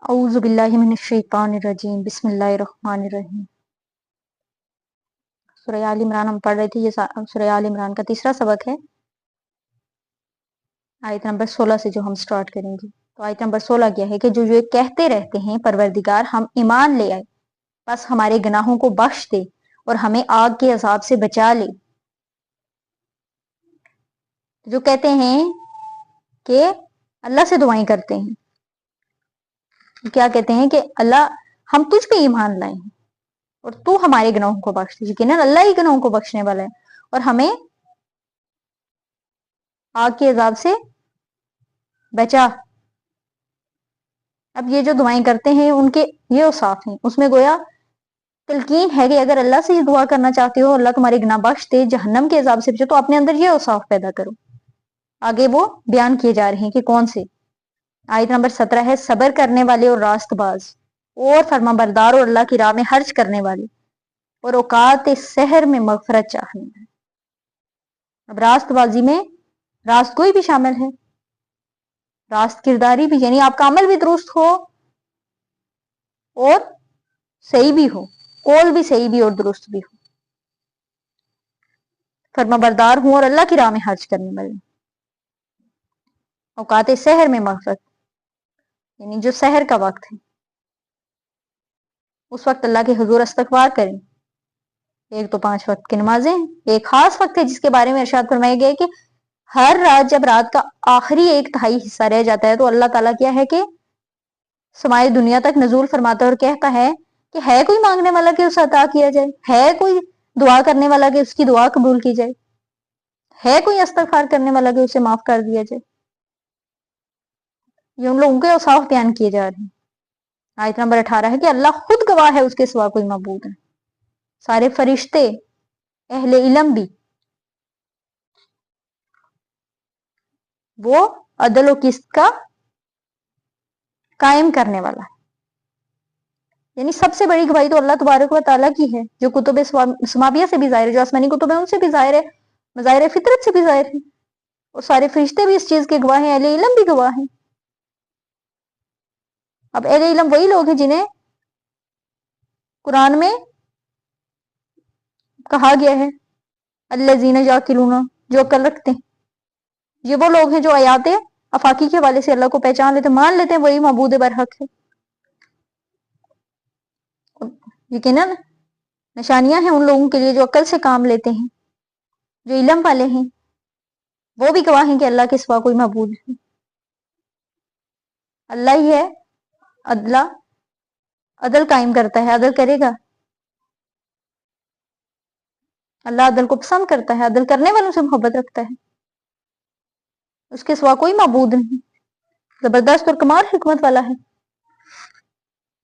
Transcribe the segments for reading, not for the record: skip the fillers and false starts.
अऊज़ु बिल्लाहि मिनश्शैतानिर्रजीम बिस्मिल्लाहिर्रहमानिर्रहीम। सूरह आल इमरान हम पढ़ रहे थे। ये सूरह आल इमरान का तीसरा सबक है। आयत नंबर 16 से जो हम स्टार्ट करेंगे। तो आयत नंबर 16 क्या है कि जो ये कहते रहते हैं परवरदिगार हम ईमान ले आए, बस हमारे गुनाहों को बख्श दे और हमें आग के अजाब से बचा ले। जो कहते हैं कि अल्लाह से दुआएं करते हैं, क्या कहते हैं कि अल्लाह हम तुझ पे ईमान लाए हैं और तू हमारे गुनाहों को बख्श दे। यकीनन अल्लाह ही गुनाहों को बख्शने वाला है और हमें आग के अजाब से बचा। अब ये जो दुआएं करते हैं उनके ये औसाफ हैं, उसमें गोया तलकीन है कि अगर अल्लाह से ये दुआ करना चाहते हो अल्लाह तुम्हारे गुनाह बख्श दे, जहन्नम के अजाब से बचे, तो अपने अंदर ये औसाफ पैदा करो। आगे वो बयान किए जा रहे हैं कि कौन से। आयत नंबर 17 है सबर करने वाले और रास्तबाज और फरमाबरदार और अल्लाह की राह में खर्च करने वाले और औकात सहर में मगफरत चाहने वाले। अब रास्तबाजी में रास्तगोई भी शामिल है, रास्त किरदारी भी, यानी आपका अमल भी दुरुस्त हो और सही भी हो, कौल भी सही भी और दुरुस्त भी हो, फरमाबरदार हूं और अल्लाह की राह में खर्च करने वाले। औकात सहर में मगफरत, यानी जो सहर का वक्त है उस वक्त अल्लाह के हुजूर इस्तगफार करें। एक तो 5 वक्त की नमाजें, एक खास वक्त है जिसके बारे में इरशाद फरमाया गया है कि हर रात जब रात का आखिरी 1/3 हिस्सा रह जाता है तो अल्लाह ताला क्या है कि समाए दुनिया तक नजूल फरमाता है और कहता है कि है कोई मांगने वाला कि उसे अता किया जाए, है कोई दुआ करने वाला कि उसकी दुआ कबूल की जाए, है कोई इस्तगफार करने वाला कि उसे माफ कर दिया जाए। ये उन लोगों के औसाफ बयान किए जा रहे हैं। आयत नंबर 18 है कि अल्लाह खुद गवाह है, उसके सिवा कोई मबूद है, सारे फरिश्ते, अहले इल्म भी। वो अदल और किस्त का कायम करने वाला है, यानी सबसे बड़ी गवाही तो अल्लाह तबारक व तआला की है, जो कुतुब समाविया से भी जाहिर है, जो आसमानी कुतुब है उनसे भी जाहिर है, मज़ाहिर फितरत से भी जाहिर है, और सारे फरिश्ते भी इस चीज के गवाह हैं, अहले इल्म भी गवाह हैं। अब अहले इल्म वही लोग हैं जिन्हें कुरान में कहा गया है अल्लज़ीना याकिलूना, जो अकल रखते हैं। ये वो लोग हैं जो आयात अफाकी के हवाले से अल्लाह को पहचान लेते, मान लेते हैं वही मबूद बरहक है। यकीनन निशानियां हैं उन लोगों के लिए जो अकल से काम लेते हैं, जो इल्म वाले हैं, वो भी गवाह हैं कि अल्लाह के सिवा कोई मबूद नहीं, अल्लाह ही है। अदला अदल कायम करता है, अदल करेगा। अल्लाह अदल को पसंद करता है, अदल करने वालों से मोहब्बत रखता है, उसके सिवा कोई मबूद नहीं, जबरदस्त और कमाल हिकमत वाला है।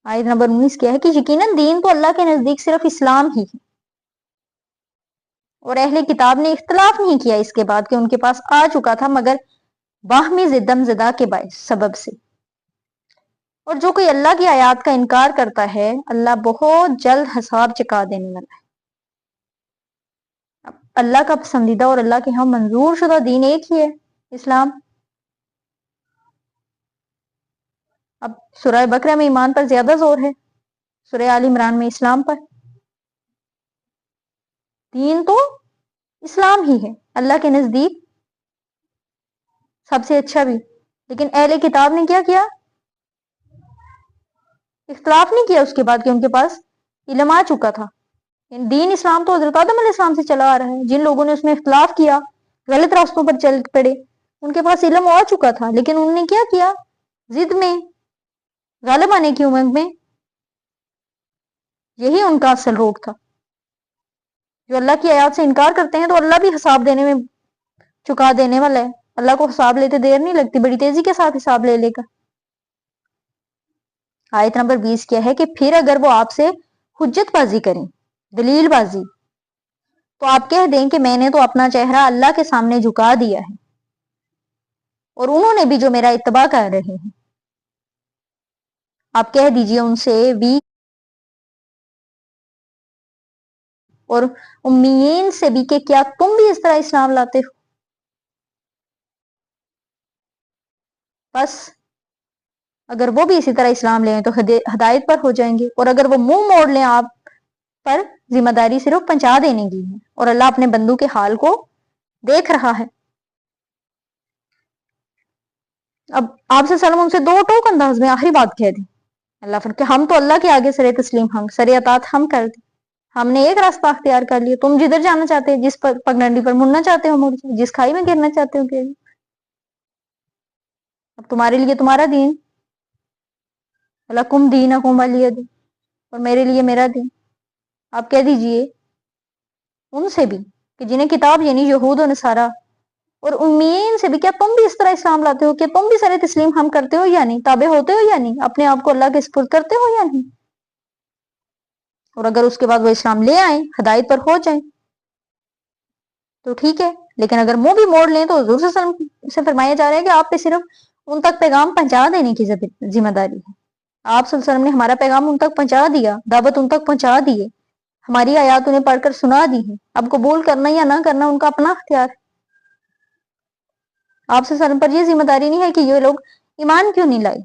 आयत नंबर 19 क्या है कि यकीनन दीन तो अल्लाह के नजदीक सिर्फ इस्लाम ही है और अहले किताब ने इख्तलाफ नहीं किया इसके बाद कि उनके पास आ चुका था, मगर बाहमी जिद्दम ज़दा के सबब से। और जो कोई अल्लाह की आयात का इनकार करता है अल्लाह बहुत जल्द हिसाब चुका देने वाला है। अल्लाह का पसंदीदा और अल्लाह के यहाँ मंजूर शुदा दीन एक ही है, इस्लाम। अब सूरह बकरा में ईमान पर ज्यादा जोर है, सूरह आल इमरान में इस्लाम पर। दीन तो इस्लाम ही है अल्लाह के नजदीक सबसे अच्छा भी, लेकिन अहले किताब ने क्या किया, इख्तलाफ नहीं किया उसके बाद कि उनके पास इल्म आ चुका था। दीन इस्लाम तो हजरत आदम अलैहिस्सलाम से चला आ रहा है। जिन लोगों ने उसमें इख्तलाफ किया, गलत रास्तों पर चल पड़े, उनके पास इल्म आ चुका था, लेकिन उन्होंने क्या किया, जिद में, गालिब आने की उमंग में, यही उनका असल रोग था। जो अल्लाह की आयत से इनकार करते हैं तो अल्लाह भी हिसाब देने में चुका देने वाला है, अल्लाह को हिसाब लेते देर नहीं लगती, बड़ी तेजी के साथ हिसाब ले लेगा। आयत नंबर 20 क्या है कि फिर अगर वो आपसे हुज्जतबाजी करें, दलीलबाजी, तो आप कह दें कि मैंने तो अपना चेहरा अल्लाह के सामने झुका दिया है और उन्होंने भी जो मेरा इत्तबा कर रहे हैं। आप कह दीजिए उनसे भी और उम्मीन से भी कि क्या तुम भी इस तरह इस्लाम लाते हो। बस اگر وہ بھی اسی طرح اسلام لیں تو ہدایت پر ہو جائیں گے، اور اگر وہ منہ موڑ لیں آپ پر، ذمہ داری صرف پہنچا دینے کی ہے، اور اللہ اپنے بندوں کے حال کو دیکھ رہا ہے۔ اب آپ سے سلام ان سے دو ٹوک انداز میں آخری بات کہہ دی اللہ کہ ہم تو اللہ کے آگے سر تسلیم، ہم سر اطاعت ہم کر دیں، ہم نے ایک راستہ اختیار کر لیا، تم جدھر جانا چاہتے ہیں، جس پگڈنڈی پر مڑنا چاہتے ہو مڑ جاؤ، جس کھائی میں گرنا چاہتے ہو گر جاؤ۔ اب تمہارے لیے تمہارا دین، لکم دینکم ولی دین، اور میرے لیے میرا دین۔ آپ کہہ دیجئے ان سے بھی کہ جنہیں کتاب یعنی یہود و نصارہ اور امیین سے بھی، کیا تم بھی اس طرح اسلام لاتے ہو؟ کہ تم بھی سر تسلیم ہم کرتے ہو یا نہیں؟ تابع ہوتے ہو یا نہیں؟ اپنے آپ کو اللہ کے سپرد کرتے ہو یا نہیں؟ اور اگر اس کے بعد وہ اسلام لے آئیں، ہدایت پر ہو جائیں تو ٹھیک ہے، لیکن اگر منہ بھی موڑ لیں تو حضور صلی اللہ علیہ وسلم سے فرمایا جا رہا ہے کہ آپ پہ صرف ان تک پیغام پہنچا دینے کی ذمہ داری ہے۔ آپ صلی اللہ علیہ وسلم نے ہمارا پیغام ان تک پہنچا دیا، دعوت ان تک پہنچا دی ہے، ہماری آیات انہیں پڑھ کر سنا دی ہیں، اب قبول کرنا یا نہ کرنا ان کا اپنا اختیار ہے۔ آپ صلی اللہ علیہ وسلم پر یہ ذمہ داری نہیں ہے کہ یہ لوگ ایمان کیوں نہیں لائے۔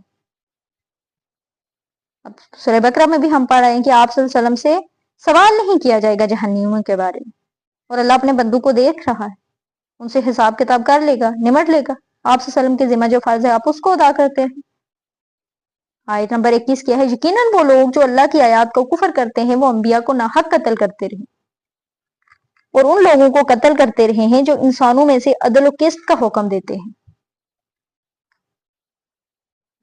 اب سورہ بقرہ میں بھی ہم پڑھ رہے ہیں کہ آپ صلی اللہ علیہ وسلم سے سوال نہیں کیا جائے گا جہنمیوں کے بارے میں، اور اللہ اپنے بندوں کو دیکھ رہا ہے، ان سے حساب کتاب کر لے گا، نمٹ لے گا۔ آپ صلی اللہ علیہ وسلم کے ذمہ جو فرض ہے آپ اس کو ادا کرتے ہیں۔ آیت نمبر 21 کیا ہے؟ یقیناً وہ لوگ جو اللہ کی آیات کو کفر کرتے ہیں وہ انبیاء کو ناحق قتل کرتے رہے، اور ان لوگوں کو قتل کرتے رہے ہیں جو انسانوں میں سے عدل و قسط کا حکم دیتے ہیں۔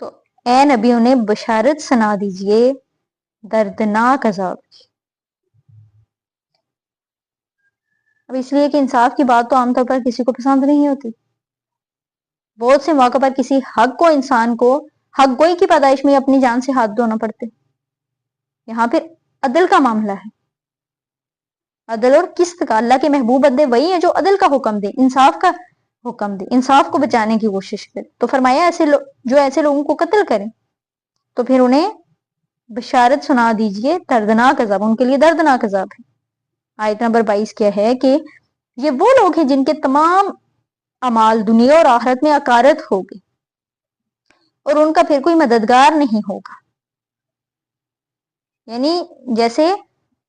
تو اے نبی انہیں بشارت سنا دیجئے دردناک عذاب کی۔ اب اس لیے کہ انصاف کی بات تو عام طور پر کسی کو پسند نہیں ہوتی، بہت سے موقع پر کسی حق کو، انسان کو حق گوئی کی پیدائش میں اپنی جان سے ہاتھ دھونا پڑتے۔ یہاں پھر عدل کا معاملہ ہے، عدل اور قسط کا۔ اللہ کے محبوب بندے وہی ہیں جو عدل کا حکم دے، انصاف کا حکم دے، انصاف کو بچانے کی کوشش کرے۔ تو فرمایا جو ایسے لوگوں کو قتل کریں تو پھر انہیں بشارت سنا دیجئے دردناک عذاب، ان کے لیے دردناک عذاب ہے۔ آیت نمبر 22 کیا ہے کہ یہ وہ لوگ ہیں جن کے تمام اعمال دنیا اور آخرت میں اکارت ہوگی، اور ان کا پھر کوئی مددگار نہیں ہوگا۔ یعنی جیسے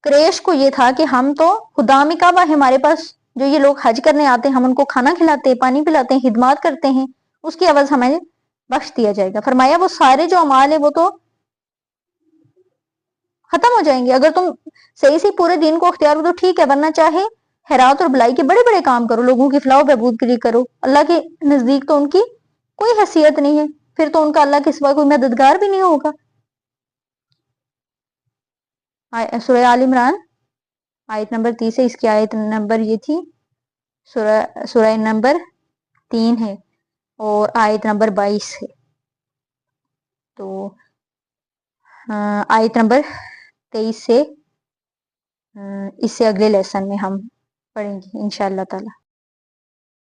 قریش کو یہ تھا کہ ہم تو خدا میں کعبہ ہے، ہمارے پاس جو یہ لوگ حج کرنے آتے ہیں ہم ان کو کھانا کھلاتے ہیں، پانی پلاتے ہیں، خدمات کرتے ہیں، اس کی عوض ہمیں بخش دیا جائے گا۔ فرمایا وہ سارے جو اعمال ہیں وہ تو ختم ہو جائیں گے۔ اگر تم صحیح سے پورے دین کو اختیار ہو تو ٹھیک ہے، ورنہ چاہے خیرات اور بلائی کے بڑے بڑے کام کرو، لوگوں کی فلاح و بہبود کے لیے کرو، اللہ کے نزدیک تو ان کی کوئی حیثیت نہیں ہے، پھر تو ان کا اللہ کے سوا کوئی مددگار بھی نہیں ہوگا۔ سورہ آل عمران آیت نمبر 30 ہے، اس کی آیت نمبر یہ تھی، سورہ نمبر 3 ہے اور آیت نمبر 22 ہے۔ تو آیت نمبر 23 سے اس سے اگلے لیسن میں ہم پڑھیں گے انشاءاللہ تعالی۔